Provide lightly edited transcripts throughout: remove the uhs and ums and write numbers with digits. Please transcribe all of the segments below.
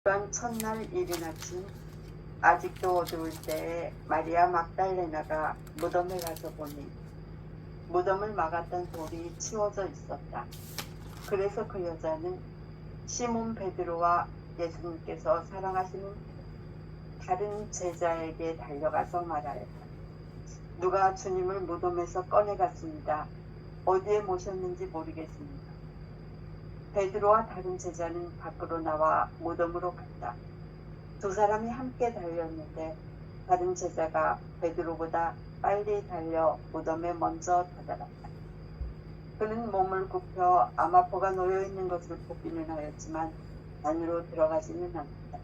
그런 첫날 이른 아침 아직도 어두울 때에 마리아 막달레나가 무덤에 가서 보니 무덤을 막았던 돌이 치워져 있었다. 그래서 그 여자는 시몬 베드로와 예수님께서 사랑하시는 다른 제자에게 달려가서 말하였다. 누가 주님을 무덤에서 꺼내갔습니다. 어디에 모셨는지 모르겠습니다. 베드로와 다른 제자는 밖으로 나와 무덤으로 갔다. 두 사람이 함께 달렸는데 다른 제자가 베드로보다 빨리 달려 무덤에 먼저 다다랐다. 그는 몸을 굽혀 아마포가 놓여있는 것을 보기는 하였지만 안으로 들어가지는 않았다.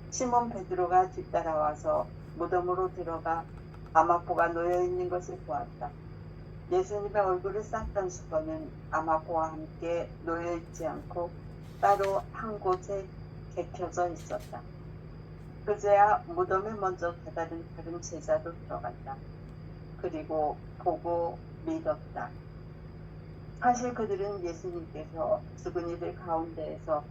시몬 베드로가 뒤따라와서 무덤으로 들어가 아마포가 놓여있는 것을 보았다. 예수님의 얼굴을 쌌던 수건은 아마포와 함께 놓여있지 않고 따로 한 곳에 개켜져 있었다. 그제야 무덤에 먼저 다다른 다른 제자도 들어갔다. 그리고 보고 믿었다. 사실 그들은 예수님께서 죽은 이들 가운데에서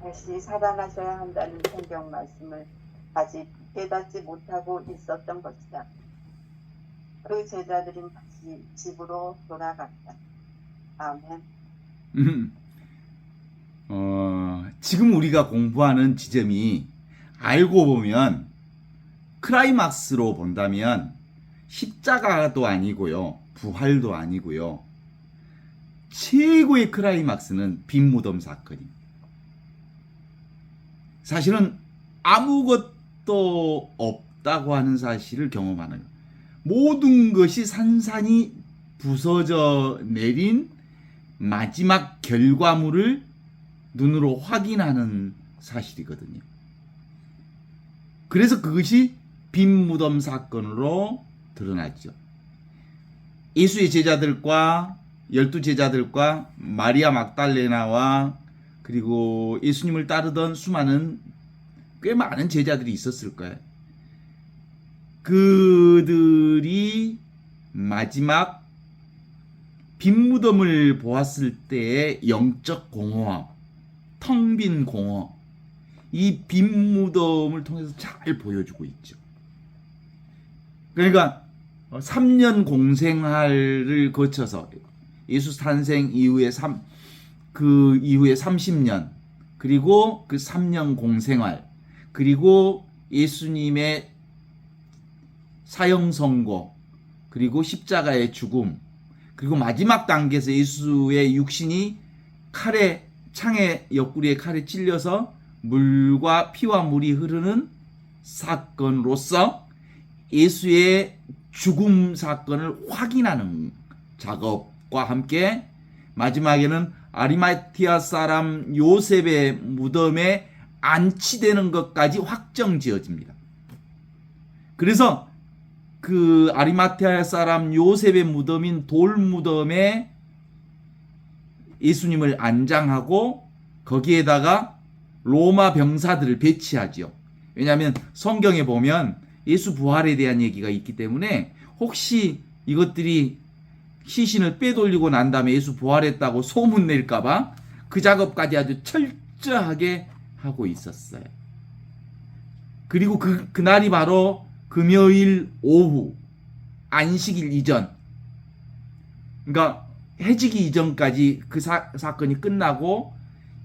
다시 살아나셔야 한다는 성경 말씀을 아직 깨닫지 못하고 있었던 것이다. 그 제자들은 다시 집으로 돌아갔다. 아멘. 지금 우리가 공부하는 지점이 알고 보면 클라이막스로 본다면 십자가도 아니고요, 부활도 아니고요, 최고의 클라이막스는 빈 무덤 사건입니다. 사실은 아무것도 없다고 하는 사실을 경험하는 거예요. 모든 것이 산산이 부서져 내린 마지막 결과물을 눈으로 확인하는 사실이거든요. 그래서 그것이 빈 무덤 사건으로 드러났죠. 예수의 제자들과 12제자들과 마리아 막달레나와 그리고 예수님을 따르던 수많은 꽤 많은 제자들이 있었을 거예요. 그들이 마지막 빈 무덤을 보았을 때의 영적 공허함, 텅 빈 공허, 이 빈 무덤을 통해서 잘 보여주고 있죠. 그러니까 3년 공생활을 거쳐서 예수 탄생 이후에 그 이후에 30년, 그리고 그 3년 공생활, 그리고 예수님의 사형 선고, 그리고 십자가의 죽음, 그리고 마지막 단계에서 예수의 육신이 창의 옆구리에 칼에 찔려서 물과 피와 물이 흐르는 사건으로서 예수의 죽음 사건을 확인하는 작업과 함께 마지막에는 아리마티아 사람 요셉의 무덤에 안치되는 것까지 확정지어집니다. 그래서 그 아리마티아 사람 요셉의 무덤인 돌 무덤에 예수님을 안장하고 거기에다가 로마 병사들을 배치하죠. 왜냐하면 성경에 보면 예수 부활에 대한 얘기가 있기 때문에 혹시 이것들이 시신을 빼돌리고 난 다음에 예수 부활했다고 소문 낼까봐 그 작업까지 아주 철저하게 하고 있었어요. 그리고 그날이 바로 금요일 오후, 안식일 이전, 그러니까 해지기 이전까지 그 사건이 끝나고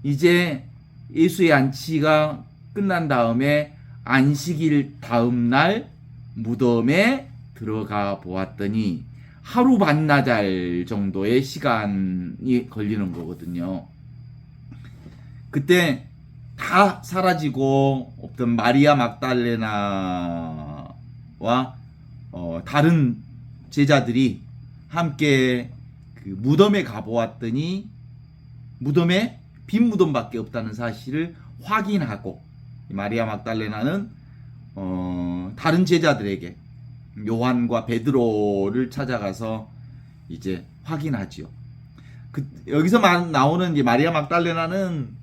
이제 예수의 안치가 끝난 다음에 안식일 다음 날 무덤에 들어가 보았더니 하루 반나절 정도의 시간이 걸리는 거거든요. 그때 다 사라지고 없던 마리아 막달레나와 다른 제자들이 함께 그 무덤에 가보았더니 무덤에 빈 무덤밖에 없다는 사실을 확인하고 마리아 막달레나는 다른 제자들에게 요한과 베드로를 찾아가서 이제 확인하지요. 여기서 나오는 이제 마리아 막달레나는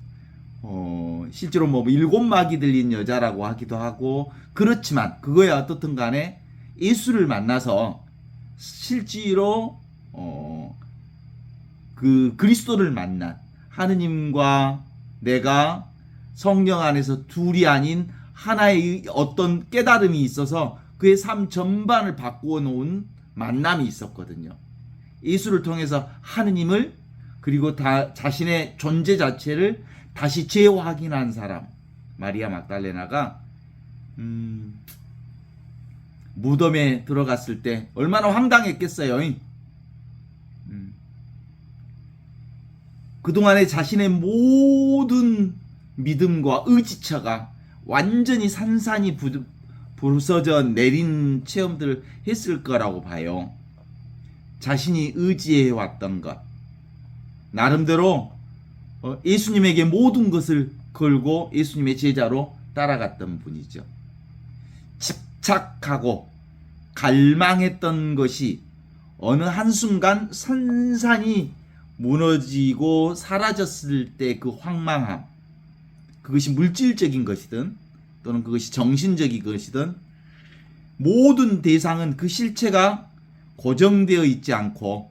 실제로 뭐 일곱 막이 들린 여자라고 하기도 하고 그렇지만 그거야 어떻든 간에 예수를 만나서 실제로 그 그리스도를 만난 하느님과 내가 성령 안에서 둘이 아닌 하나의 어떤 깨달음이 있어서 그의 삶 전반을 바꾸어 놓은 만남이 있었거든요. 예수를 통해서 하느님을 그리고 자신의 존재 자체를 다시 재확인한 사람 마리아 막달레나가 무덤에 들어갔을 때 얼마나 황당했겠어요. 그동안에 자신의 모든 믿음과 의지처가 완전히 산산이 부서져 내린 체험들을 했을 거라고 봐요. 자신이 의지해 왔던 것, 나름대로 예수님에게 모든 것을 걸고 예수님의 제자로 따라갔던 분이죠. 집착하고 갈망했던 것이 어느 한순간 산산이 무너지고 사라졌을 때 그 황망함, 그것이 물질적인 것이든 또는 그것이 정신적인 것이든 모든 대상은 그 실체가 고정되어 있지 않고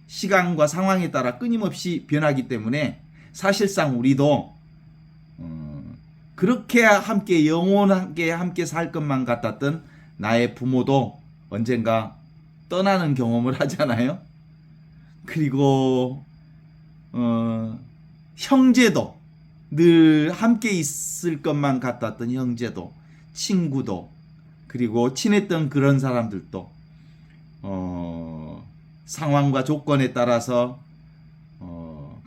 시간과 상황에 따라 끊임없이 변하기 때문에 사실상 우리도 그렇게 함께 영원하게 함께 살 것만 같았던 나의 부모도 언젠가 떠나는 경험을 하잖아요. 그리고 형제도 늘 함께 있을 것만 같았던 형제도, 친구도, 그리고 친했던 그런 사람들도 상황과 조건에 따라서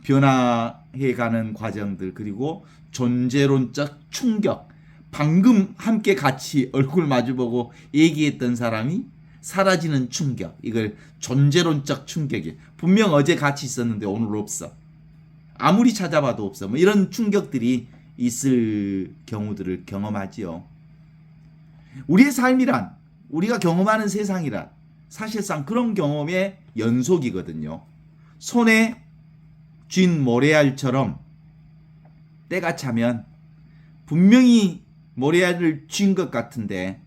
변화해가는 과정들, 그리고 존재론적 충격, 방금 함께 같이 얼굴 마주보고 얘기했던 사람이 사라지는 충격, 이걸 존재론적 충격이. 분명 어제 같이 있었는데 오늘 없어, 아무리 찾아봐도 없어, 뭐 이런 충격들이 있을 경우들을 경험하지요. 우리의 삶이란, 우리가 경험하는 세상이란 사실상 그런 경험의 연속이거든요. 손에 쥔 모래알처럼 때가 차면 분명히 모래알을 쥔 것 같은데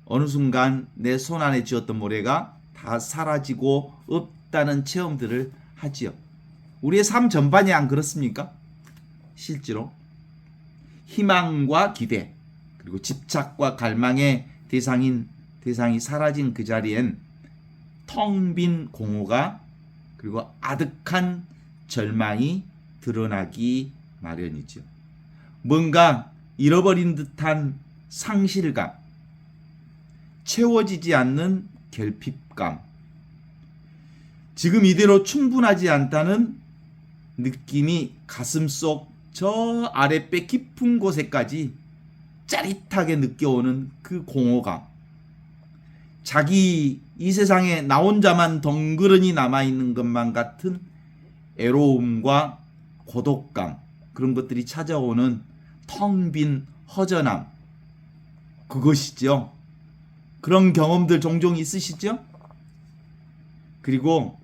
어느 순간 내 손 안에 쥐었던 모래가 다 사라지고 없다는 체험들을 하지요. 우리의 삶 전반이 안 그렇습니까? 실제로 희망과 기대 그리고 집착과 갈망의 대상이 사라진 그 자리엔 텅 빈 공허가 그리고 아득한 절망이 드러나기 마련이죠. 뭔가 잃어버린 듯한 상실감, 채워지지 않는 결핍감, 지금 이대로 충분하지 않다는 느낌이 가슴속 저 아랫배 깊은 곳에까지 짜릿하게 느껴오는 그 공허감, 자기 이 세상에 나 혼자만 덩그러니 남아있는 것만 같은 애로움과 고독감, 그런 것들이 찾아오는 텅 빈 허전함, 그것이죠. 그런 경험들 종종 있으시죠? 그리고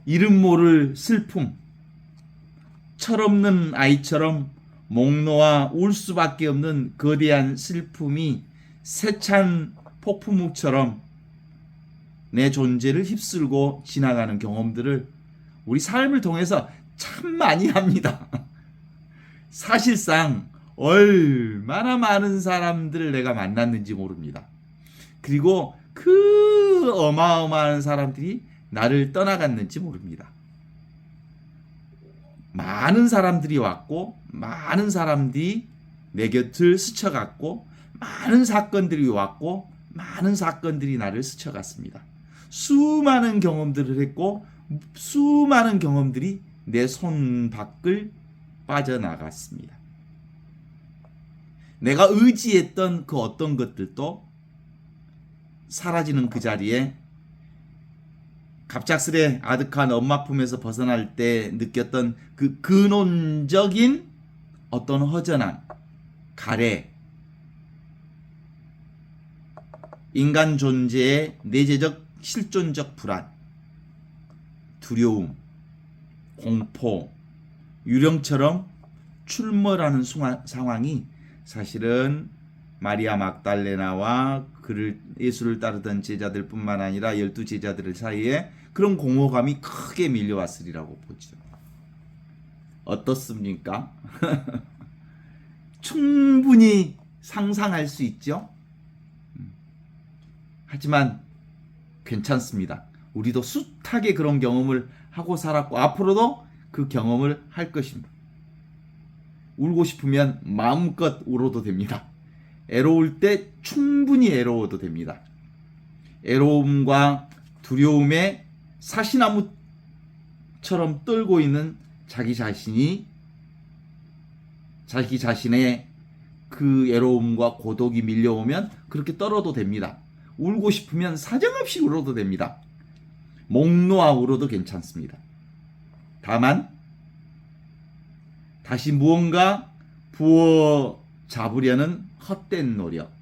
이름 모를 슬픔, 철없는 아이처럼 목 놓아 울 수밖에 없는 거대한 슬픔이 세찬 폭풍우처럼 내 존재를 휩쓸고 지나가는 경험들을 우리 삶을 통해서 참 많이 합니다. 사실상 얼마나 많은 사람들을 내가 만났는지 모릅니다. 그리고 그 어마어마한 사람들이 나를 떠나갔는지 모릅니다. 많은 사람들이 왔고 많은 사람들이 내 곁을 스쳐갔고 많은 사건들이 왔고 많은 사건들이 나를 스쳐갔습니다. 수많은 경험들을 했고 수많은 경험들이 내 손 밖을 빠져나갔습니다. 내가 의지했던 그 어떤 것들도 사라지는 그 자리에 갑작스레 아득한 엄마 품에서 벗어날 때 느꼈던 그 근원적인 어떤 허전함, 가래, 인간 존재의 내재적 실존적 불안, 두려움, 공포, 유령처럼 출몰하는 상황이 사실은 마리아 막달레나와 예수를 따르던 제자들 뿐만 아니라 12제자들 사이에 그런 공허감이 크게 밀려왔으리라고 보죠. 어떻습니까? 충분히 상상할 수 있죠. 하지만 괜찮습니다. 우리도 숱하게 그런 경험을 하고 살았고 앞으로도 그 경험을 할 것입니다. 울고 싶으면 마음껏 울어도 됩니다. 애로울 때 충분히 애로워도 됩니다. 애로움과 두려움에 사시나무처럼 떨고 있는 자기 자신의 그 애로움과 고독이 밀려오면 그렇게 떨어도 됩니다. 울고 싶으면 사정없이 울어도 됩니다. 목 놓아 울어도 괜찮습니다. 다만 다시 무언가 부어 잡으려는 헛된 노력,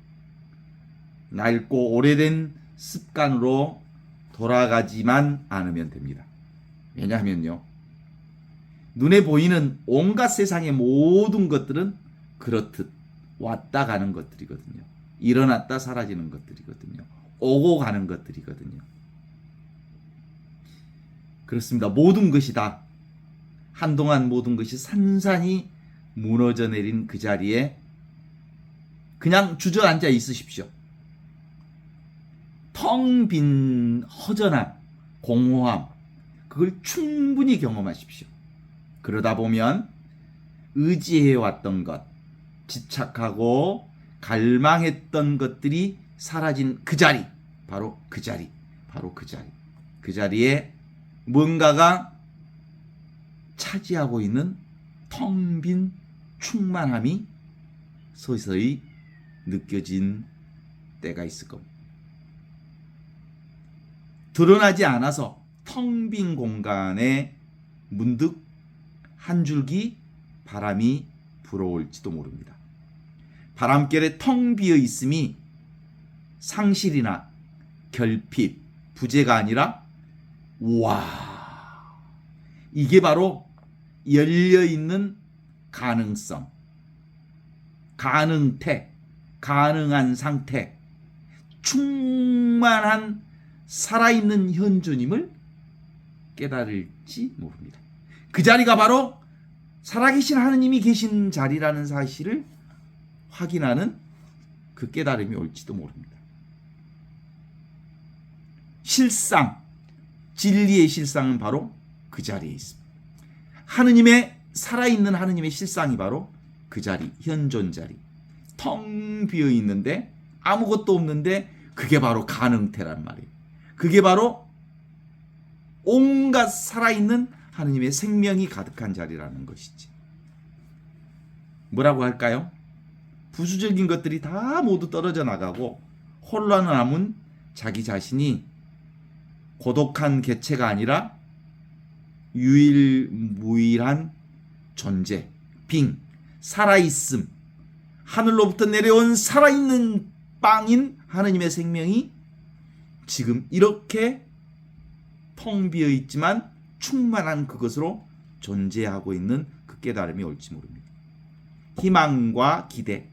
낡고 오래된 습관으로 돌아가지만 않으면 됩니다. 왜냐하면요, 눈에 보이는 온갖 세상의 모든 것들은 그렇듯 왔다 가는 것들이거든요. 일어났다 사라지는 것들이거든요. 오고 가는 것들이거든요. 그렇습니다. 모든 것이 다 한동안 모든 것이 산산이 무너져 내린 그 자리에 그냥 주저앉아 있으십시오. 텅 빈 허전함, 공허함, 그걸 충분히 경험하십시오. 그러다 보면 의지해왔던 것, 집착하고 갈망했던 것들이 사라진 그 자리, 바로 그 자리, 그 자리에 뭔가가 차지하고 있는 텅 빈 충만함이 서서히 느껴진 때가 있을 겁니다. 드러나지 않아서 텅 빈 공간에 문득 한 줄기 바람이 불어올지도 모릅니다. 바람결에 텅 비어 있음이 상실이나 결핍, 부재가 아니라 우와, 이게 바로 열려있는 가능성, 가능태, 가능한 상태, 충만한 살아있는 현존임을 깨달을지 모릅니다. 그 자리가 바로 살아계신 하느님이 계신 자리라는 사실을 확인하는 그 깨달음이 올지도 모릅니다. 실상, 진리의 실상은 바로 그 자리에 있습니다. 하느님의 살아있는 하느님의 실상이 바로 그 자리, 현존 자리. 텅 비어 있는데 아무것도 없는데 그게 바로 가능태란 말이에요. 그게 바로 온갖 살아있는 하느님의 생명이 가득한 자리라는 것이지. 뭐라고 할까요? 부수적인 것들이 다 모두 떨어져 나가고 홀로 남은 자기 자신이 고독한 개체가 아니라 유일무이한 존재, 빙, 살아있음, 하늘로부터 내려온 살아있는 빵인 하느님의 생명이 지금 이렇게 텅 비어 있지만 충만한 그것으로 존재하고 있는 그 깨달음이 올지 모릅니다. 희망과 기대,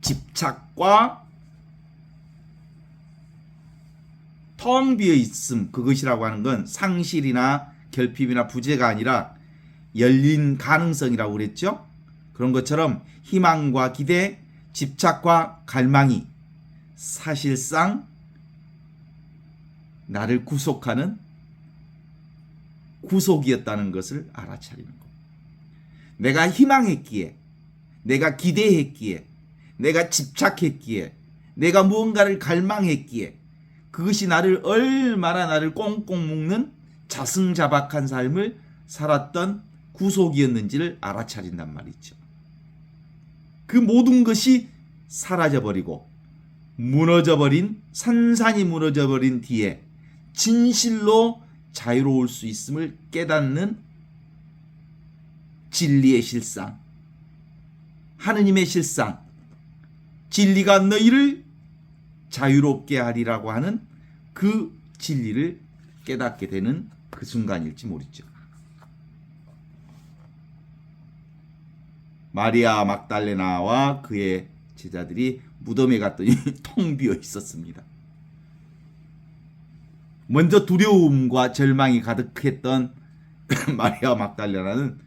집착과 텅 비어 있음, 그것이라고 하는 건 상실이나 결핍이나 부재가 아니라 열린 가능성이라고 그랬죠. 그런 것처럼 희망과 기대, 집착과 갈망이 사실상 나를 구속하는 구속이었다는 것을 알아차리는 것. 내가 희망했기에, 내가 기대했기에, 내가 집착했기에, 내가 무언가를 갈망했기에 그것이 얼마나 나를 꽁꽁 묶는 자승자박한 삶을 살았던 구속이었는지를 알아차린단 말이죠. 그 모든 것이 사라져버리고 무너져버린, 산산이 무너져버린 뒤에 진실로 자유로울 수 있음을 깨닫는 진리의 실상, 하느님의 실상, 진리가 너희를 자유롭게 하리라고 하는 그 진리를 깨닫게 되는 그 순간일지 모르죠. 마리아 막달레나와 그의 제자들이 무덤에 갔더니 텅 비어 있었습니다. 먼저 두려움과 절망이 가득했던 마리아 막달레나는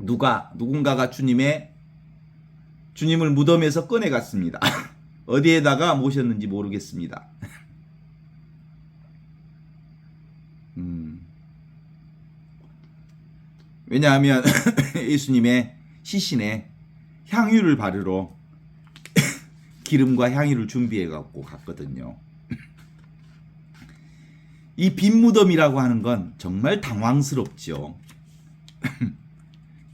누군가가 주님을 무덤에서 꺼내갔습니다. 어디에다가 모셨는지 모르겠습니다. 왜냐하면 예수님의 시신에 향유를 바르러 기름과 향유를 준비해 갖고 갔거든요. 이 빈 무덤이라고 하는 건 정말 당황스럽죠.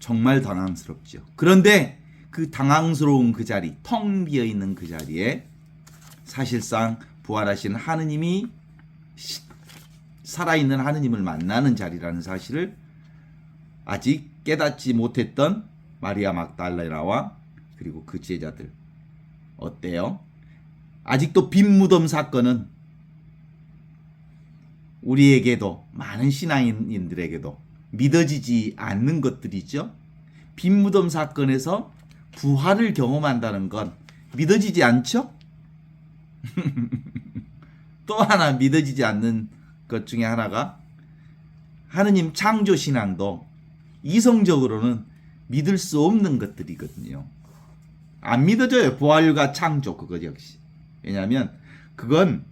정말 당황스럽죠. 그런데 그 당황스러운 그 자리, 텅 비어 있는 그 자리에 사실상 부활하신 하느님이 살아있는 하느님을 만나는 자리라는 사실을 아직 깨닫지 못했던 마리아 막달레나와 그리고 그 제자들 어때요? 아직도 빈 무덤 사건은 우리에게도 많은 신앙인들에게도 믿어지지 않는 것들이죠. 빈 무덤 사건에서 부활을 경험한다는 건 믿어지지 않죠? 또 하나 믿어지지 않는 것 중에 하나가 하느님 창조 신앙도 이성적으로는 믿을 수 없는 것들이거든요. 안 믿어져요. 부활과 창조 그것 역시. 왜냐하면 그건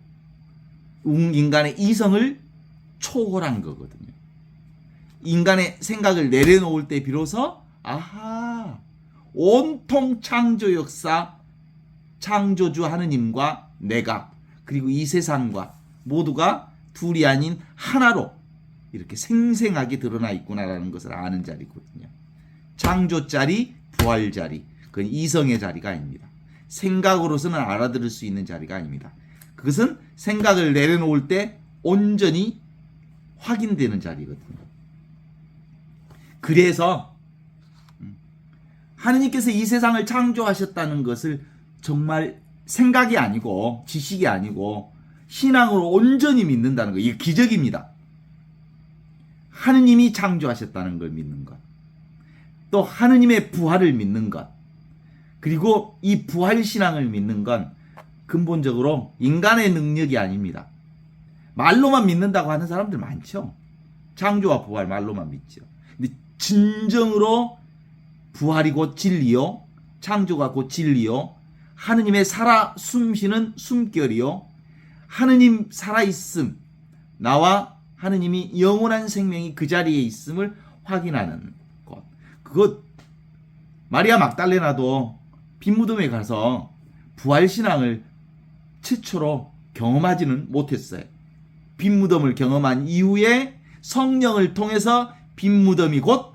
인간의 이성을 초월한 거거든요. 인간의 생각을 내려놓을 때 비로소 아하 온통 창조 역사 창조주 하느님과 내가 그리고 이 세상과 모두가 둘이 아닌 하나로 이렇게 생생하게 드러나 있구나라는 것을 아는 자리거든요. 창조 자리, 부활 자리, 그건 이성의 자리가 아닙니다. 생각으로서는 알아들을 수 있는 자리가 아닙니다. 그것은 생각을 내려놓을 때 온전히 확인되는 자리거든요. 그래서 하느님께서 이 세상을 창조하셨다는 것을 정말 생각이 아니고 지식이 아니고 신앙으로 온전히 믿는다는 것, 이게 기적입니다. 하느님이 창조하셨다는 걸 믿는 것, 또 하느님의 부활을 믿는 것, 그리고 이 부활 신앙을 믿는 건 근본적으로 인간의 능력이 아닙니다. 말로만 믿는다고 하는 사람들 많죠. 창조와 부활 말로만 믿죠. 근데 진정으로 부활이 곧 진리요, 창조가 곧 진리요, 하느님의 살아 숨쉬는 숨결이요, 하느님 살아있음, 나와 하느님이 영원한 생명이 그 자리에 있음을 확인하는 것. 그것 마리아 막달레나도 빈 무덤에 가서 부활 신앙을 최초로 경험하지는 못했어요. 빈 무덤을 경험한 이후에 성령을 통해서 빈 무덤이 곧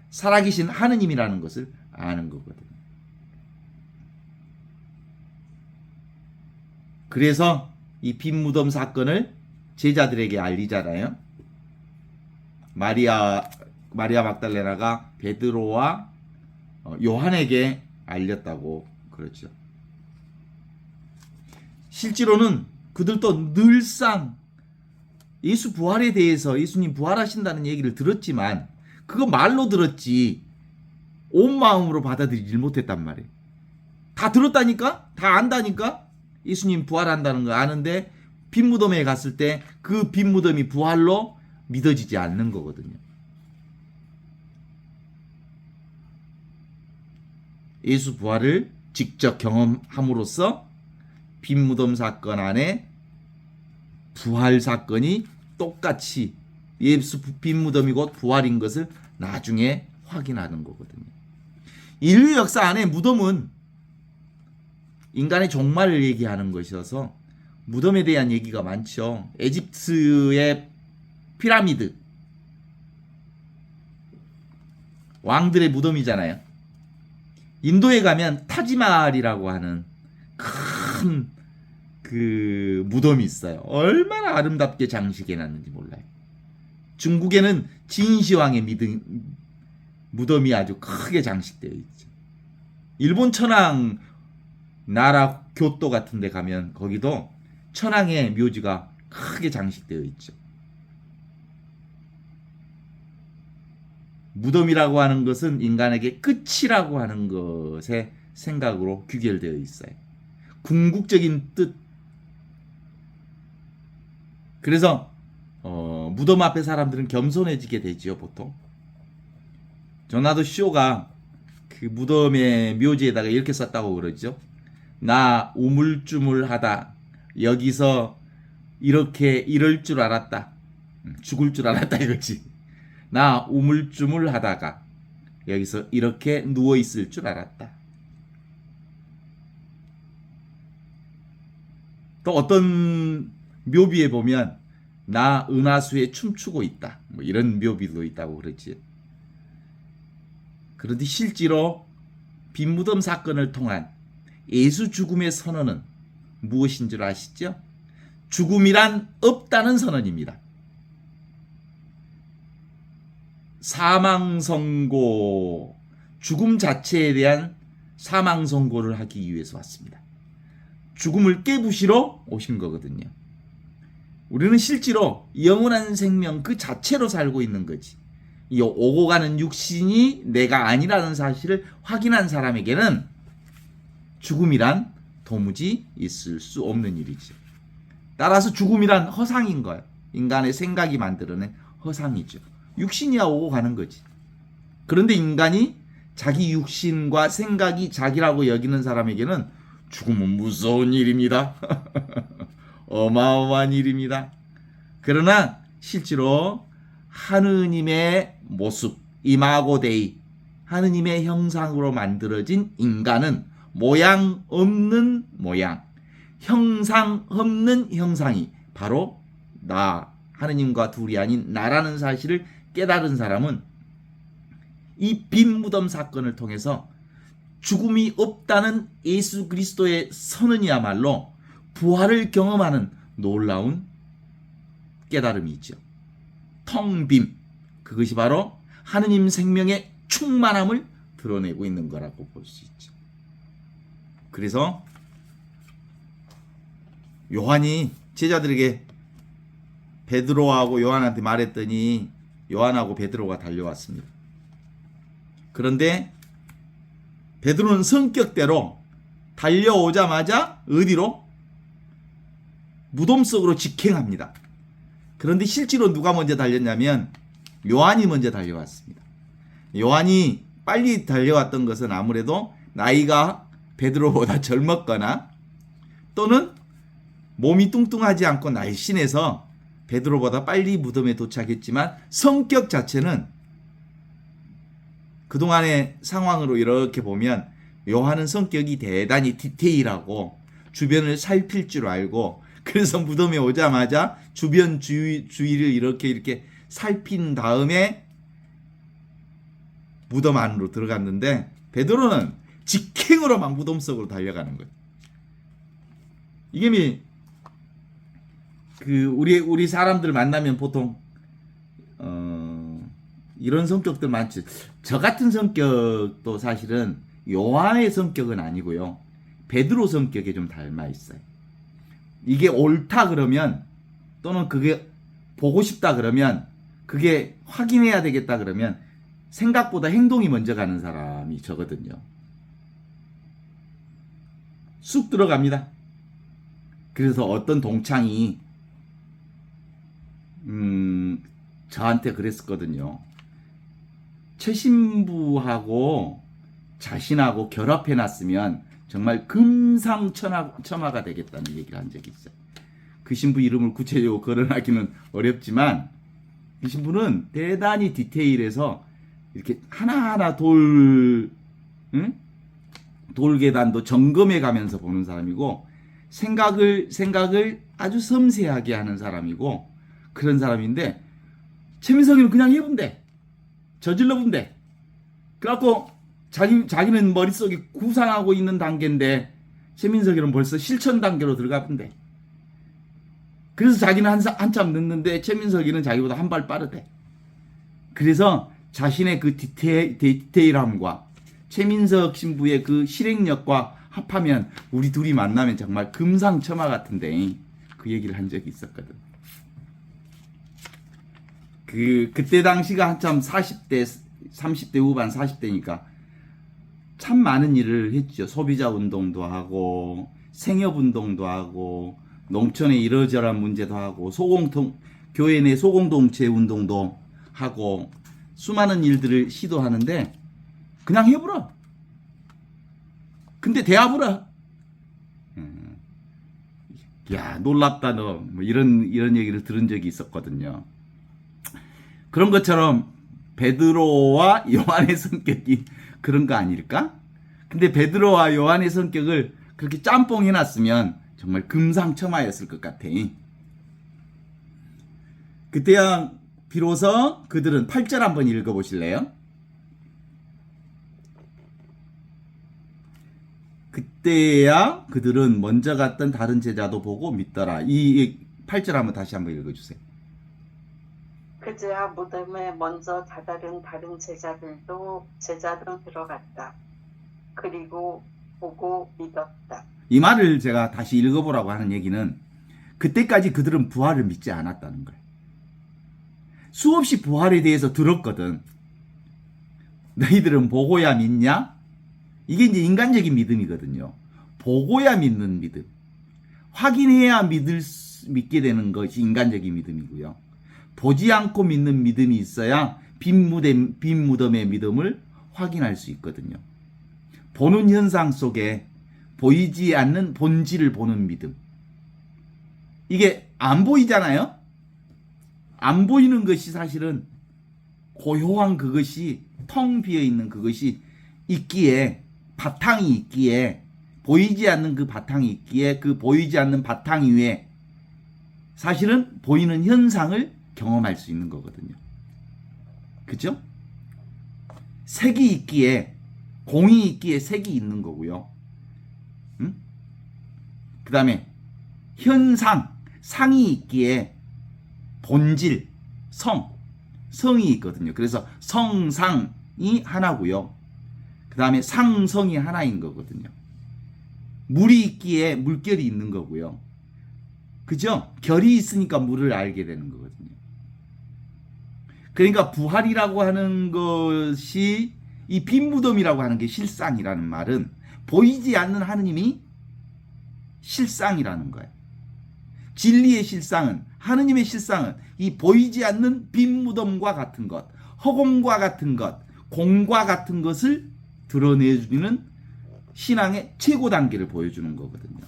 살아계신 하느님이라는 것을 아는 거거든요. 그래서 이 빈 무덤 사건을 제자들에게 알리잖아요. 마리아 막달레나가 베드로와 요한에게 알렸다고 그러죠. 실제로는 그들도 늘상 예수 부활에 대해서 예수님 부활하신다는 얘기를 들었지만 그거 말로 들었지 온 마음으로 받아들이질 못했단 말이에요. 다 들었다니까? 다 안다니까? 예수님 부활한다는 거 아는데 빈 무덤에 갔을 때 그 빈 무덤이 부활로 믿어지지 않는 거거든요. 예수 부활을 직접 경험함으로써 빈 무덤 사건 안에 부활 사건이 똑같이 예수 빈 무덤이 곧 부활인 것을 나중에 확인하는 거거든요. 인류 역사 안에 무덤은 인간의 종말을 얘기하는 것이어서 무덤에 대한 얘기가 많죠. 에집트의 피라미드 왕들의 무덤이잖아요. 인도에 가면 타지마할이라고 하는 큰 그 무덤이 있어요. 얼마나 아름답게 장식해 놨는지 몰라요. 중국에는 진시황의 무덤이 아주 크게 장식되어 있죠. 일본 천황 나라 교토 같은 데 가면 거기도 천황의 묘지가 크게 장식되어 있죠. 무덤이라고 하는 것은 인간에게 끝이라고 하는 것의 생각으로 귀결되어 있어요. 궁극적인 뜻. 그래서 무덤 앞에 사람들은 겸손해지게 되지요, 보통. 조나도 쇼가 그 무덤의 묘지에다가 이렇게 썼다고 그러죠. 나 우물쭈물하다 여기서 이렇게 이럴 줄 알았다. 죽을 줄 알았다 이거지. 나 우물쭈물하다가 여기서 이렇게 누워 있을 줄 알았다. 또 어떤 묘비에 보면 나 은하수에 춤추고 있다. 뭐 이런 묘비도 있다고 그러지. 그런데 실제로 빈무덤 사건을 통한 예수 죽음의 선언은 무엇인 줄 아시죠? 죽음이란 없다는 선언입니다. 사망 선고, 죽음 자체에 대한 사망 선고를 하기 위해서 왔습니다. 죽음을 깨부시러 오신 거거든요. 우리는 실제로 영원한 생명 그 자체로 살고 있는 거지. 이 오고 가는 육신이 내가 아니라는 사실을 확인한 사람에게는 죽음이란 도무지 있을 수 없는 일이죠. 따라서 죽음이란 허상인 거예요. 인간의 생각이 만들어낸 허상이죠. 육신이야 오고 가는 거지. 그런데 인간이 자기 육신과 생각이 자기라고 여기는 사람에게는 죽음은 무서운 일입니다. 어마어마한 일입니다. 그러나 실제로 하느님의 모습, 이마고데이, 하느님의 형상으로 만들어진 인간은 모양 없는 모양, 형상 없는 형상이 바로 나, 하느님과 둘이 아닌 나라는 사실을 깨달은 사람은 이 빈무덤 사건을 통해서 죽음이 없다는 예수 그리스도의 선언이야말로 부활을 경험하는 놀라운 깨달음이 있죠. 텅빔, 그것이 바로 하느님 생명의 충만함을 드러내고 있는 거라고 볼 수 있죠. 그래서 요한이 제자들에게 베드로하고 요한한테 말했더니 요한하고 베드로가 달려왔습니다. 그런데 베드로는 성격대로 달려오자마자 어디로? 무덤 속으로 직행합니다. 그런데 실제로 누가 먼저 달렸냐면 요한이 먼저 달려왔습니다. 요한이 빨리 달려왔던 것은 아무래도 나이가 베드로보다 젊었거나 또는 몸이 뚱뚱하지 않고 날씬해서 베드로보다 빨리 무덤에 도착했지만 성격 자체는 그동안의 상황으로 이렇게 보면 요한은 성격이 대단히 디테일하고 주변을 살필 줄 알고 그래서 무덤에 오자마자 주변 주위를 이렇게 살핀 다음에 무덤 안으로 들어갔는데 베드로는 직행으로 막 무덤 속으로 달려가는 거예요. 이게 우리 사람들 만나면 보통 이런 성격들 많죠. 저 같은 성격도 사실은 요한의 성격은 아니고요. 베드로 성격에 좀 닮아 있어요. 이게 옳다 그러면 또는 그게 보고 싶다 그러면 그게 확인해야 되겠다 그러면 생각보다 행동이 먼저 가는 사람이 저거든요. 쑥 들어갑니다. 그래서 어떤 동창이 저한테 그랬었거든요. 최신부하고 자신하고 결합해놨으면 정말 금상첨화가 되겠다는 얘기를 한 적이 있어요. 그 신부 이름을 구체적으로 거론하기는 어렵지만 그 신부는 대단히 디테일해서 이렇게 하나하나 돌계단도 점검해 가면서 보는 사람이고 생각을 아주 섬세하게 하는 사람이고 그런 사람인데 최민석이는 그냥 해본대. 저질러 본대. 그래갖고 자기는 머릿속에 구상하고 있는 단계인데 최민석이는 벌써 실천 단계로 들어가 본대. 그래서 자기는 한참 늦는데 최민석이는 자기보다 한 발 빠르대. 그래서 자신의 그 디테일함과 최민석 신부의 그 실행력과 합하면 우리 둘이 만나면 정말 금상첨화 같은데 그 얘기를 한 적이 있었거든. 그때 당시가 한참 40대, 30대 후반 40대니까 참 많은 일을 했죠. 소비자 운동도 하고 생협 운동도 하고 농촌의 이러저러한 문제도 하고 교회 내 소공동체 운동도 하고 수많은 일들을 시도하는데 그냥 해보라. 근데 대하보라. 야, 놀랍다 너. 뭐 이런 얘기를 들은 적이 있었거든요. 그런 것처럼 베드로와 요한의 성격이 그런 거 아닐까? 근데 베드로와 요한의 성격을 그렇게 짬뽕 해놨으면 정말 금상첨화였을 것 같아. 그때야 비로소 그들은 8절 한번 읽어보실래요? 그때야 그들은 먼저 갔던 다른 제자도 보고 믿더라. 이 8절 한번 다시 한번 읽어주세요. 그제야 무덤에 먼저 다다른 다른 제자도 들어갔다. 그리고 보고 믿었다. 이 말을 제가 다시 읽어보라고 하는 얘기는 그때까지 그들은 부활을 믿지 않았다는 거예요. 수없이 부활에 대해서 들었거든. 너희들은 보고야 믿냐? 이게 이제 인간적인 믿음이거든요. 보고야 믿는 믿음. 확인해야 믿게 되는 것이 인간적인 믿음이고요. 보지 않고 믿는 믿음이 있어야 빈 무덤의 믿음을 확인할 수 있거든요. 보는 현상 속에 보이지 않는 본질을 보는 믿음. 이게 안 보이잖아요? 안 보이는 것이 사실은 고요한 그것이 텅 비어 있는 그것이 있기에 바탕이 있기에 보이지 않는 그 바탕이 있기에 그 보이지 않는 바탕 위에 사실은 보이는 현상을 경험할 수 있는 거거든요. 그죠? 색이 있기에 공이 있기에 색이 있는 거고요. 그 다음에 현상, 상이 있기에 본질, 성이 있거든요. 그래서 성상이 하나고요. 그 다음에 상성이 하나인 거거든요. 물이 있기에 물결이 있는 거고요. 그죠? 결이 있으니까 물을 알게 되는 거거든요. 그러니까 부활이라고 하는 것이 이 빈 무덤이라고 하는 게 실상이라는 말은 보이지 않는 하느님이 실상이라는 거예요. 진리의 실상은 하느님의 실상은 이 보이지 않는 빈 무덤과 같은 것, 허공과 같은 것, 공과 같은 것을 드러내주는 신앙의 최고 단계를 보여주는 거거든요.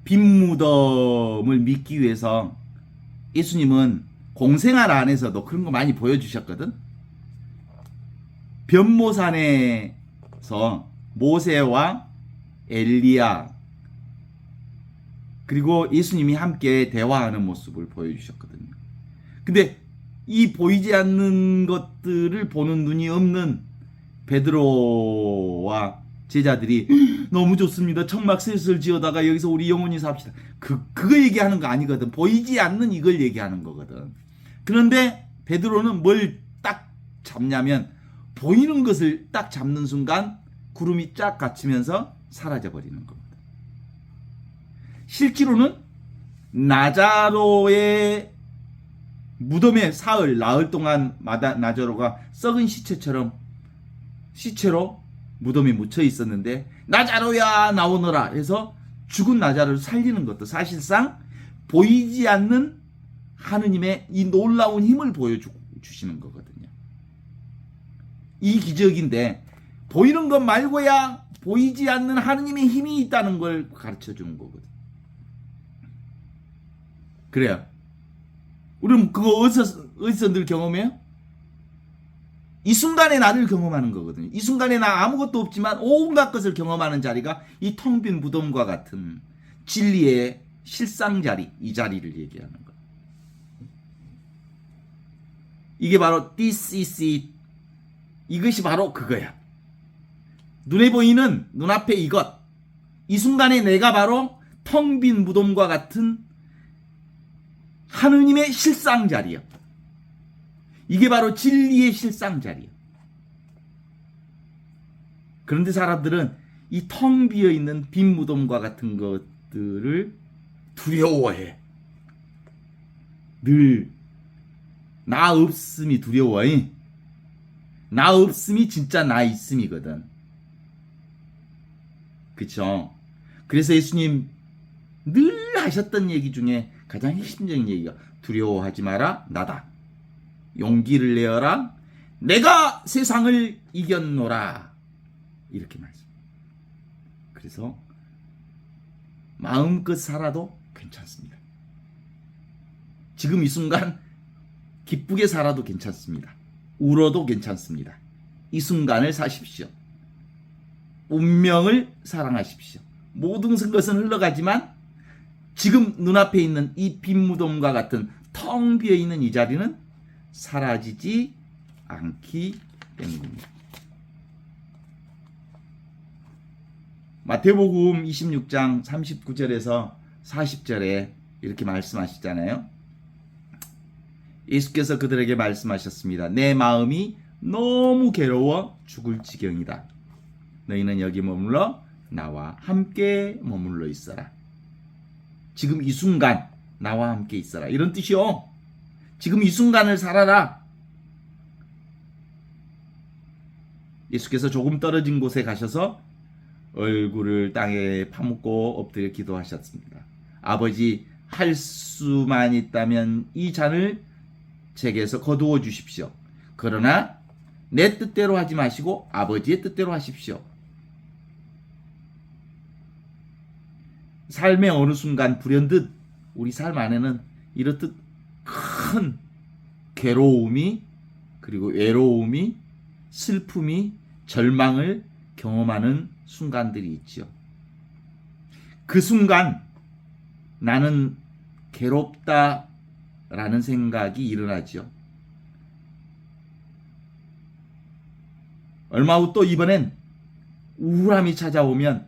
빈 무덤을 믿기 위해서 예수님은 공생활 안에서도 그런 거 많이 보여주셨거든. 변모산에서 모세와 엘리야 그리고 예수님이 함께 대화하는 모습을 보여주셨거든요. 근데 이 보이지 않는 것들을 보는 눈이 없는 베드로와 제자들이 너무 좋습니다. 천막 셋을 지어다가 여기서 우리 영원히 삽시다. 그거 얘기하는 거 아니거든. 보이지 않는 이걸 얘기하는 거거든. 그런데 베드로는 뭘 딱 잡냐면 보이는 것을 딱 잡는 순간 구름이 쫙 갇히면서 사라져 버리는 겁니다. 실제로는 나자로의 무덤에 나흘 동안 나자로가 썩은 시체로 무덤에 묻혀 있었는데 나자로야 나오너라 해서 죽은 나자로를 살리는 것도 사실상 보이지 않는 하느님의 이 놀라운 힘을 보여주시는 거거든요. 이 기적인데 보이는 것 말고야 보이지 않는 하느님의 힘이 있다는 걸 가르쳐 주는 거거든요. 그래요. 우리는 그거 어디서 늘 경험해요? 이 순간에 나를 경험하는 거거든요. 이 순간에 나 아무것도 없지만 온갖 것을 경험하는 자리가 이 텅 빈 무덤과 같은 진리의 실상 자리, 이 자리를 얘기하는 거예요. 이게 바로 this is it. 이것이 바로 그거야. 눈에 보이는 눈앞에 이것. 이 순간에 내가 바로 텅 빈 무덤과 같은 하느님의 실상 자리야. 이게 바로 진리의 실상 자리야. 그런데 사람들은 이 텅 비어 있는 빈 무덤과 같은 것들을 두려워해. 늘 나 없음이 두려워. 나 없음이 진짜 나 있음이거든. 그쵸? 그래서 예수님 늘 하셨던 얘기 중에 가장 핵심적인 얘기가 두려워하지 마라. 나다. 용기를 내어라. 내가 세상을 이겼노라. 이렇게 말씀. 그래서 마음껏 살아도 괜찮습니다. 지금 이 순간 기쁘게 살아도 괜찮습니다. 울어도 괜찮습니다. 이 순간을 사십시오. 운명을 사랑하십시오. 모든 것은 흘러가지만 지금 눈앞에 있는 이 빈 무덤과 같은 텅 비어있는 이 자리는 사라지지 않기 때문입니다. 마태복음 26장 39절에서 40절에 이렇게 말씀하시잖아요. 예수께서 그들에게 말씀하셨습니다. 내 마음이 너무 괴로워 죽을 지경이다. 너희는 여기 머물러 나와 함께 머물러 있어라. 지금 이 순간 나와 함께 있어라. 이런 뜻이요. 지금 이 순간을 살아라. 예수께서 조금 떨어진 곳에 가셔서 얼굴을 땅에 파묻고 엎드려 기도하셨습니다. 아버지, 할 수만 있다면 이 잔을 제게서 거두어 주십시오. 그러나 내 뜻대로 하지 마시고 아버지의 뜻대로 하십시오. 삶의 어느 순간 불현듯 우리 삶 안에는 이렇듯 큰 괴로움이, 그리고 외로움이, 슬픔이, 절망을 경험하는 순간들이 있죠. 그 순간 나는 괴롭다라는 생각이 일어나죠. 얼마 후 또 이번엔 우울함이 찾아오면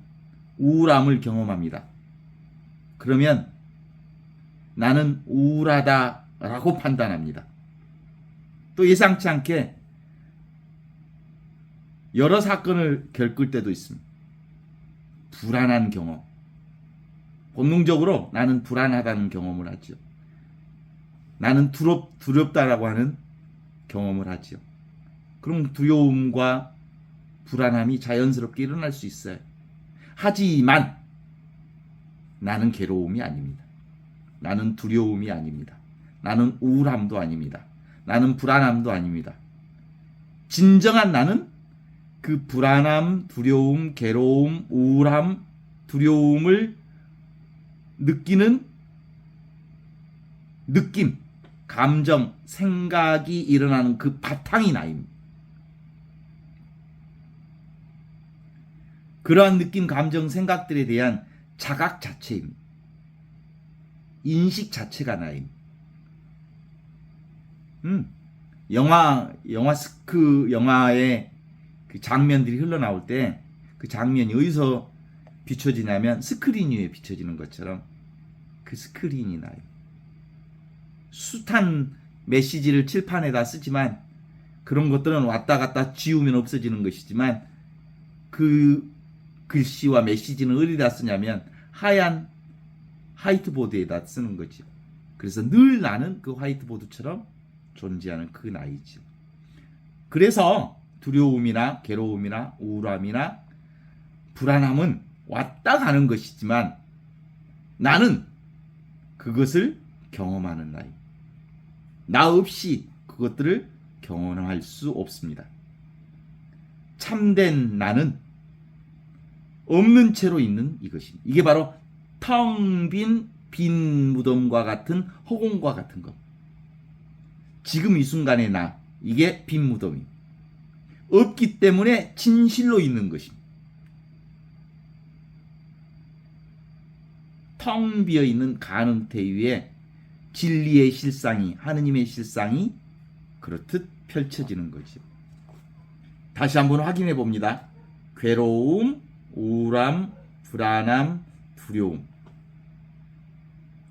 우울함을 경험합니다. 그러면 나는 우울하다라고 판단합니다. 또 예상치 않게 여러 사건을 겪을 때도 있습니다. 불안한 경험. 본능적으로 나는 불안하다는 경험을 하죠. 나는 두렵다라고 하는 경험을 하죠. 그럼 두려움과 불안함이 자연스럽게 일어날 수 있어요. 하지만 나는 괴로움이 아닙니다. 나는 두려움이 아닙니다. 나는 우울함도 아닙니다. 나는 불안함도 아닙니다. 진정한 나는 그 불안함, 두려움, 괴로움, 우울함, 두려움을 느끼는 느낌, 감정, 생각이 일어나는 그 바탕이 나입니다. 그러한 느낌, 감정, 생각들에 대한 자각 자체입니다. 인식 자체가 나입니다. 영화의 그 장면들이 흘러나올 때 그 장면이 어디서 비춰지냐면 스크린 위에 비춰지는 것처럼 그 스크린이 나요. 숱한 메시지를 칠판에다 쓰지만 그런 것들은 왔다 갔다 지우면 없어지는 것이지만 그 글씨와 메시지는 어디다 쓰냐면 하얀 화이트보드에다 쓰는 거죠. 그래서 늘 나는 그 화이트보드처럼 존재하는 그 나이죠. 그래서 두려움이나 괴로움이나 우울함이나 불안함은 왔다 가는 것이지만 나는 그것을 경험하는 나이. 나 없이 그것들을 경험할 수 없습니다. 참된 나는 없는 채로 있는 이것입니다. 이게 바로 텅 빈 무덤과 같은 허공과 같은 것. 지금 이 순간의 나, 이게 빈 무덤입니다. 없기 때문에 진실로 있는 것입니다. 텅 비어있는 가능태 위에 진리의 실상이, 하느님의 실상이 그렇듯 펼쳐지는 거죠. 다시 한번 확인해 봅니다. 괴로움, 우울함, 불안함, 두려움,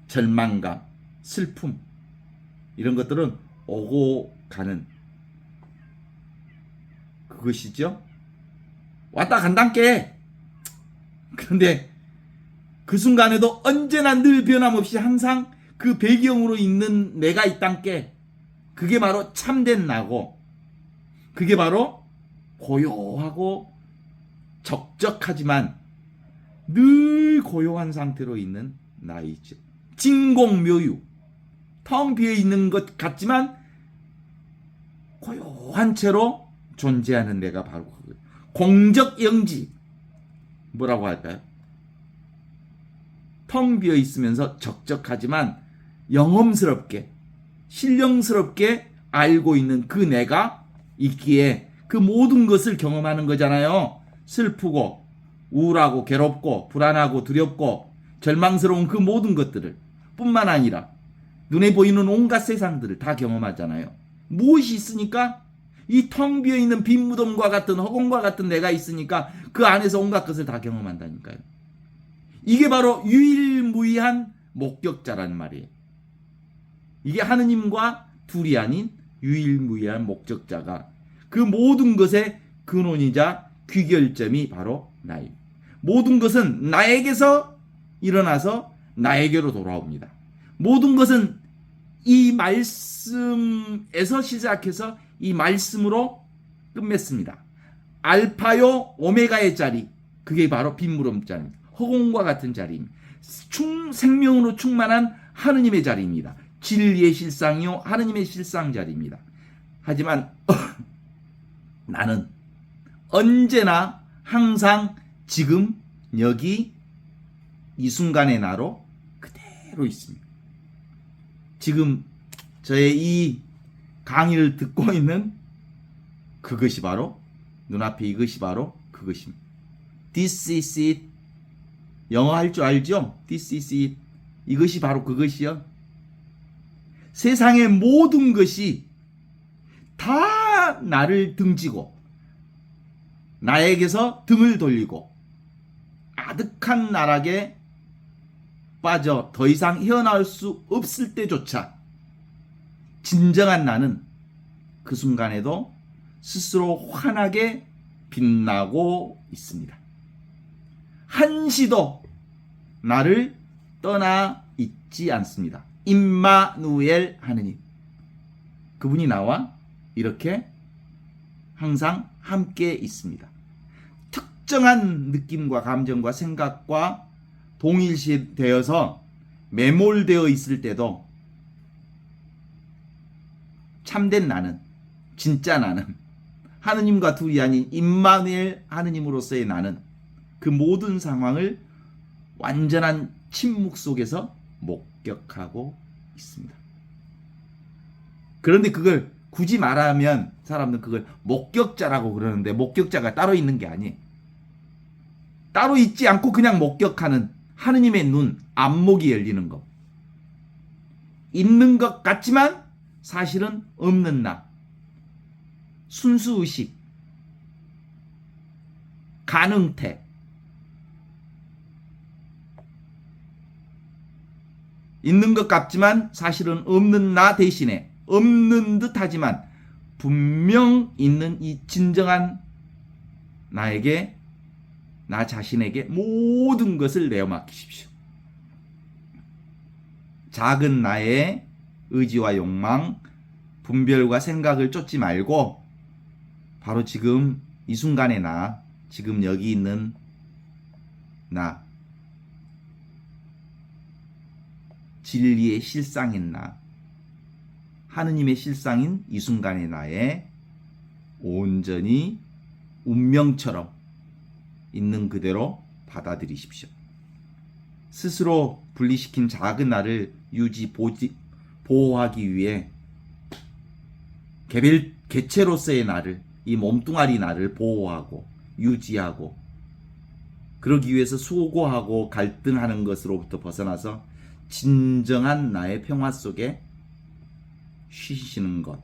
절망감, 슬픔, 이런 것들은 오고 가는 그것이죠. 왔다 간단께. 그런데 그 순간에도 언제나 늘 변함없이 항상 그 배경으로 있는 내가 있단께. 그게 바로 참된 나고, 그게 바로 고요하고 적적하지만 늘 고요한 상태로 있는 나이죠. 진공묘유, 텅 비어 있는 것 같지만 고요한 채로 존재하는 내가 바로 그거예요. 공적영지. 뭐라고 할까요? 텅 비어 있으면서 적적하지만 영험스럽게, 신령스럽게 알고 있는 그 내가 있기에 그 모든 것을 경험하는 거잖아요. 슬프고 우울하고 괴롭고 불안하고 두렵고 절망스러운 그 모든 것들을 뿐만 아니라 눈에 보이는 온갖 세상들을 다 경험하잖아요. 무엇이 있으니까? 이 텅 비어 있는 빈 무덤과 같은 허공과 같은 내가 있으니까 그 안에서 온갖 것을 다 경험한다니까요. 이게 바로 유일무이한 목격자라는 말이에요. 이게 하느님과 둘이 아닌 유일무이한 목적자가 그 모든 것의 근원이자 귀결점이 바로 나입니다. 모든 것은 나에게서 일어나서 나에게로 돌아옵니다. 모든 것은 이 말씀에서 시작해서 이 말씀으로 끝맺습니다. 알파요 오메가의 자리, 그게 바로 빈무덤 자리입니다. 허공과 같은 자리입니다. 생명으로 충만한 하느님의 자리입니다. 진리의 실상이요 하느님의 실상 자리입니다. 하지만 나는 언제나 항상 지금 여기 이 순간의 나로 그대로 있습니다. 지금 저의 이 강의를 듣고 있는 그것이 바로 눈앞에 이것이 바로 그것입니다. This is it. 영어 할 줄 알죠? This is it. 이것이 바로 그것이요. 세상의 모든 것이 다 나를 등지고 나에게서 등을 돌리고 아득한 나락에 빠져 더 이상 헤어나올 수 없을 때조차 진정한 나는 그 순간에도 스스로 환하게 빛나고 있습니다. 한시도 나를 떠나 있지 않습니다. 임마누엘 하느님, 그분이 나와 이렇게 항상 함께 있습니다. 특정한 느낌과 감정과 생각과 동일시되어서 매몰되어 있을 때도 참된 나는, 진짜 나는, 하느님과 둘이 아닌 임마누엘 하느님으로서의 나는 그 모든 상황을 완전한 침묵 속에서 목격하고 있습니다. 그런데 그걸 굳이 말하면 사람들은 그걸 목격자라고 그러는데 목격자가 따로 있는 게 아니에요. 따로 있지 않고 그냥 목격하는 하느님의 눈, 안목이 열리는 것. 있는 것 같지만 사실은 없는 나. 순수의식, 가능태, 있는 것 같지만 사실은 없는 나 대신에 없는 듯 하지만 분명 있는 이 진정한 나에게, 나 자신에게 모든 것을 내어 맡기십시오. 작은 나의 의지와 욕망, 분별과 생각을 쫓지 말고 바로 지금 이 순간의 나, 지금 여기 있는 나, 진리의 실상인 나, 하느님의 실상인 이 순간의 나에 온전히 운명처럼 있는 그대로 받아들이십시오. 스스로 분리시킨 작은 나를 보호하기 위해 개체로서의 나를, 이 몸뚱아리 나를 보호하고 유지하고 그러기 위해서 수고하고 갈등하는 것으로부터 벗어나서 진정한 나의 평화 속에 쉬시는 것,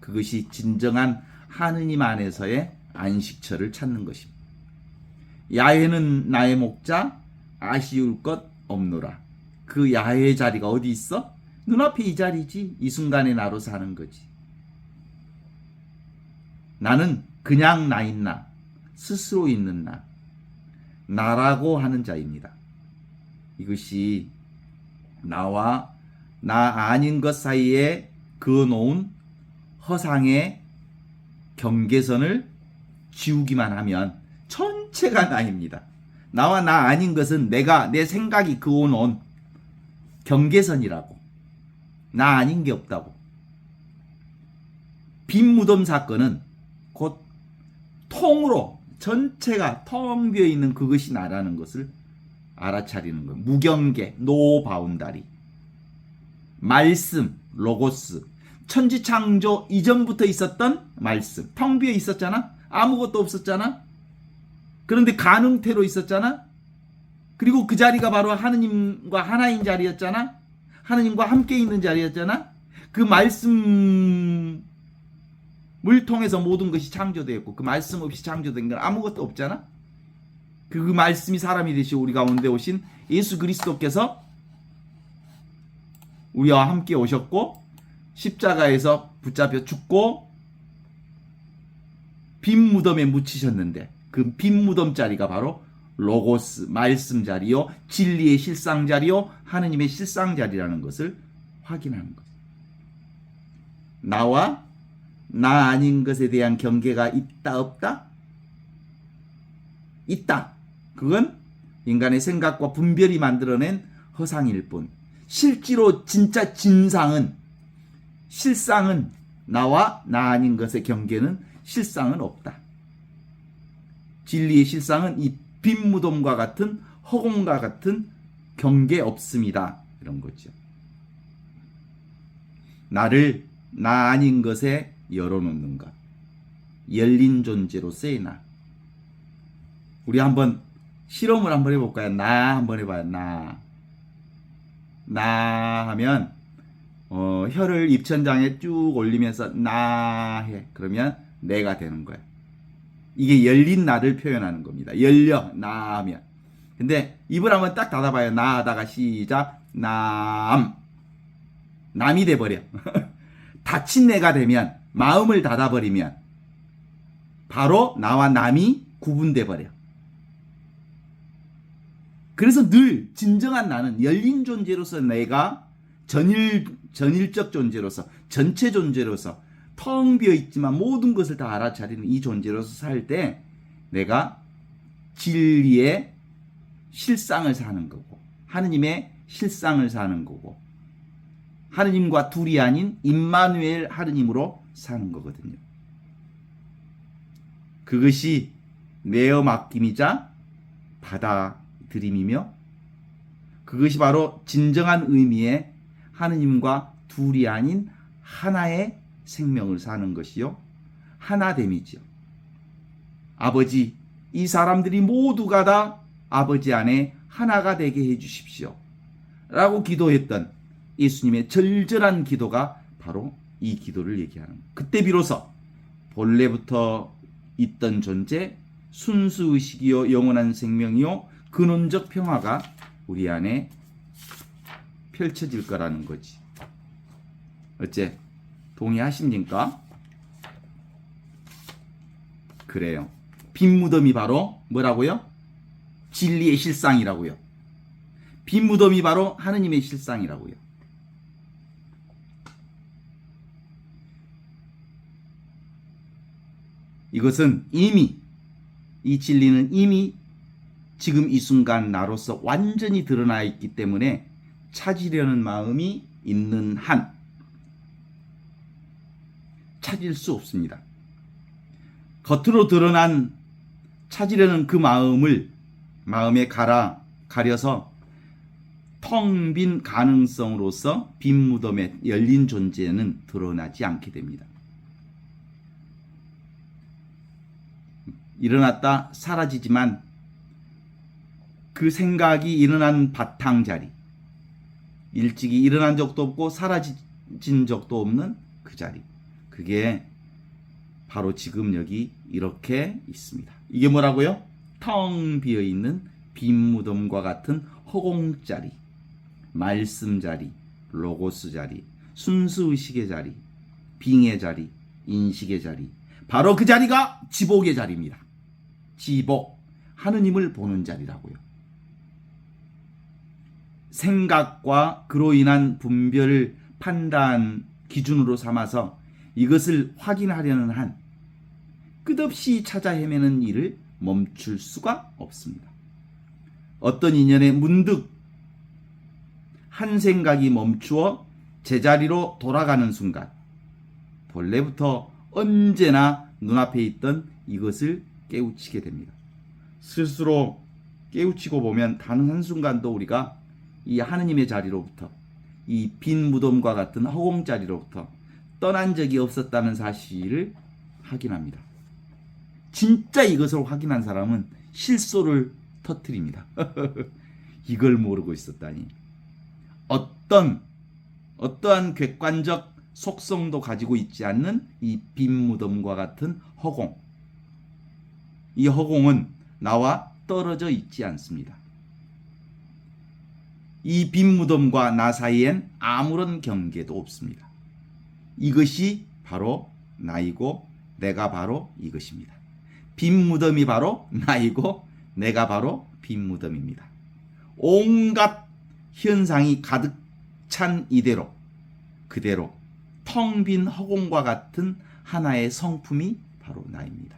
그것이 진정한 하느님 안에서의 안식처를 찾는 것입니다. 야훼는 나의 목자, 아쉬울 것 없노라. 그 야훼의 자리가 어디 있어? 눈앞에 이 자리지. 이 순간에 나로 사는 거지. 나는 그냥 나인 나, 스스로 있는 나, 나라고 하는 자입니다. 이것이 나와 나 아닌 것 사이에 그어놓은 허상의 경계선을 지우기만 하면 전체가 나입니다. 나와 나 아닌 것은 내가, 내 생각이 그어놓은 경계선이라고. 나 아닌 게 없다고. 빈 무덤 사건은 곧 통으로 전체가 텅 비어 있는 그것이 나라는 것을 알아차리는 거예요. 무경계, 노 바운다리, 말씀, 로고스, 천지창조 이전부터 있었던 말씀, 텅 비어 있었잖아. 아무것도 없었잖아. 그런데 가능태로 있었잖아. 그리고 그 자리가 바로 하느님과 하나인 자리였잖아. 하느님과 함께 있는 자리였잖아. 그 말씀을 통해서 모든 것이 창조되었고, 그 말씀 없이 창조된 건 아무것도 없잖아. 그 말씀이 사람이 되시고 우리 가운데 오신 예수 그리스도께서 우리와 함께 오셨고, 십자가에서 붙잡혀 죽고 빈 무덤에 묻히셨는데, 그 빈 무덤 자리가 바로 로고스, 말씀 자리요, 진리의 실상 자리요, 하느님의 실상 자리라는 것을 확인하는 것. 나와 나 아닌 것에 대한 경계가 있다 없다? 있다. 그건 인간의 생각과 분별이 만들어낸 허상일 뿐, 실제로 진짜 진상은, 실상은, 나와 나 아닌 것의 경계는 실상은 없다. 진리의 실상은 이 빈 무덤과 같은 허공과 같은 경계 없습니다. 이런 거죠. 나를 나 아닌 것에 열어놓는가. 열린 존재로서의 나. 우리 한번 실험을 한번 해볼까요? 나 한번 해봐요. 나 하면 혀를 입천장에 쭉 올리면서 나 해. 그러면 내가 되는 거야. 이게 열린 나를 표현하는 겁니다. 열려 나 하면. 근데 입을 한번 딱 닫아봐요. 나 하다가 시작. 남이 돼버려. 닫힌 내가 되면, 마음을 닫아버리면 바로 나와 남이 구분돼 버려. 그래서 늘 진정한 나는 열린 존재로서, 내가 전일적 존재로서, 전체 존재로서, 텅 비어 있지만 모든 것을 다 알아차리는 이 존재로서 살 때 내가 진리의 실상을 사는 거고, 하느님의 실상을 사는 거고, 하느님과 둘이 아닌 임마누엘 하느님으로 사는 거거든요. 그것이 내어 맡김이자 받아들임이며, 그것이 바로 진정한 의미의 하느님과 둘이 아닌 하나의 생명을 사는 것이요, 하나됨이지요. 아버지, 이 사람들이 모두가 다 아버지 안에 하나가 되게 해주십시오 라고 기도했던 예수님의 절절한 기도가 바로 이 기도를 얘기하는 거예요. 그때 비로소 본래부터 있던 존재, 순수의식이요, 영원한 생명이요, 근원적 평화가 우리 안에 펼쳐질 거라는 거지. 어째? 동의하십니까? 그래요. 빈 무덤이 바로 뭐라고요? 진리의 실상이라고요. 빈 무덤이 바로 하느님의 실상이라고요. 이것은 이미, 이 진리는 이미 지금 이 순간 나로서 완전히 드러나 있기 때문에 찾으려는 마음이 있는 한 찾을 수 없습니다. 겉으로 드러난 찾으려는 그 마음에 가려서 텅 빈 가능성으로서 빈 무덤에 열린 존재는 드러나지 않게 됩니다. 일어났다 사라지지만 그 생각이 일어난 바탕자리, 일찍이 일어난 적도 없고 사라진 적도 없는 그 자리, 그게 바로 지금 여기 이렇게 있습니다. 이게 뭐라고요? 텅 비어있는 빈 무덤과 같은 허공자리, 말씀 자리, 로고스 자리, 순수의식의 자리, 빙의 자리, 인식의 자리, 바로 그 자리가 지복의 자리입니다. 지복, 하느님을 보는 자리라고요. 생각과 그로 인한 분별, 판단 기준으로 삼아서 이것을 확인하려는 한 끝없이 찾아 헤매는 일을 멈출 수가 없습니다. 어떤 인연에 문득 한 생각이 멈추어 제자리로 돌아가는 순간 본래부터 언제나 눈앞에 있던 이것을 깨우치게 됩니다. 스스로 깨우치고 보면 단 한순간도 우리가 이 하느님의 자리로부터, 이 빈 무덤과 같은 허공 자리로부터 떠난 적이 없었다는 사실을 확인합니다. 진짜 이것을 확인한 사람은 실소를 터뜨립니다. 이걸 모르고 있었다니. 어떠한 객관적 속성도 가지고 있지 않는 이 빈 무덤과 같은 허공. 이 허공은 나와 떨어져 있지 않습니다. 이 빈 무덤과 나 사이엔 아무런 경계도 없습니다. 이것이 바로 나이고 내가 바로 이것입니다. 빈 무덤이 바로 나이고 내가 바로 빈 무덤입니다. 온갖 현상이 가득 찬 이대로 그대로 텅 빈 허공과 같은 하나의 성품이 바로 나입니다.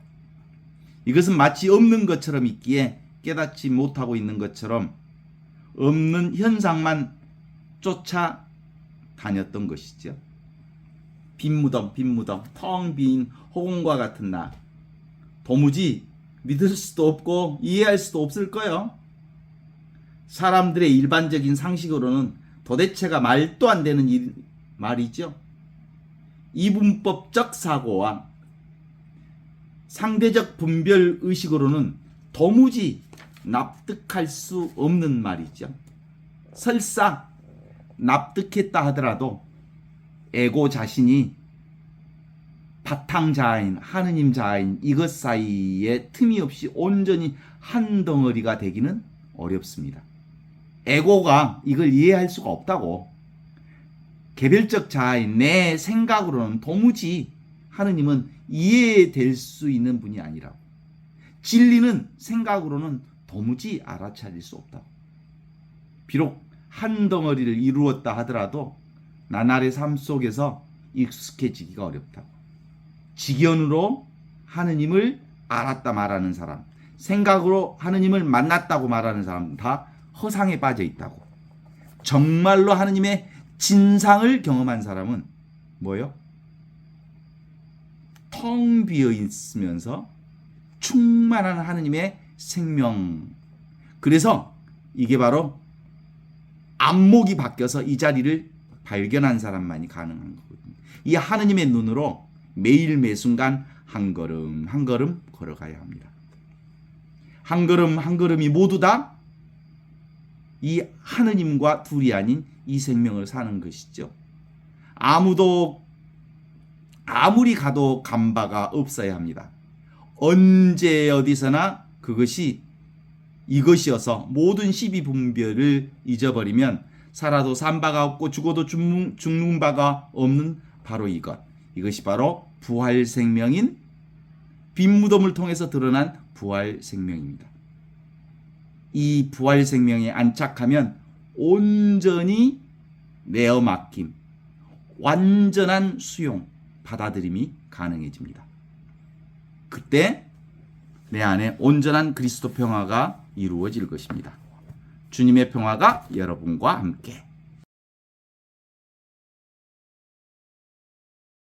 이것은 마치 없는 것처럼 있기에 깨닫지 못하고 있는 것처럼 없는 현상만 쫓아다녔던 것이죠. 빈 무덤, 텅 빈 허공과 같은 나. 도무지 믿을 수도 없고 이해할 수도 없을 거예요. 사람들의 일반적인 상식으로는 도대체가 말도 안 되는 말이죠. 이분법적 사고와 상대적 분별 의식으로는 도무지 납득할 수 없는 말이죠. 설사 납득했다 하더라도 에고 자신이 바탕자아인 하느님 자아인 이것 사이에 틈이 없이 온전히 한 덩어리가 되기는 어렵습니다. 에고가 이걸 이해할 수가 없다고. 개별적 자아인 내 생각으로는 도무지 하느님은 이해될 수 있는 분이 아니라고. 진리는 생각으로는 도무지 알아차릴 수 없다고. 비록 한 덩어리를 이루었다 하더라도 나날의 삶 속에서 익숙해지기가 어렵다고. 직연으로 하느님을 알았다 말하는 사람, 생각으로 하느님을 만났다고 말하는 사람 다 허상에 빠져 있다고. 정말로 하느님의 진상을 경험한 사람은 뭐예요? 텅 비어 있으면서 충만한 하느님의 생명. 그래서 이게 바로 안목이 바뀌어서 이 자리를 발견한 사람만이 가능한 거거든요. 이 하느님의 눈으로 매일 매순간 한 걸음 한 걸음 걸어가야 합니다. 한 걸음 한 걸음이 모두 다 이 하느님과 둘이 아닌 이 생명을 사는 것이죠. 아무리 가도 간 바가 없어야 합니다. 언제 어디서나 그것이 이것이어서 모든 시비분별을 잊어버리면 살아도 산 바가 없고 죽어도 죽는 바가 없는 바로 이것. 이것이 바로 부활 생명인 빈 무덤을 통해서 드러난 부활 생명입니다. 이 부활 생명에 안착하면 온전히 내어 맡김, 완전한 수용, 받아들임이 가능해집니다. 그때 내 안에 온전한 그리스도 평화가 이루어질 것입니다. 주님의 평화가 여러분과 함께.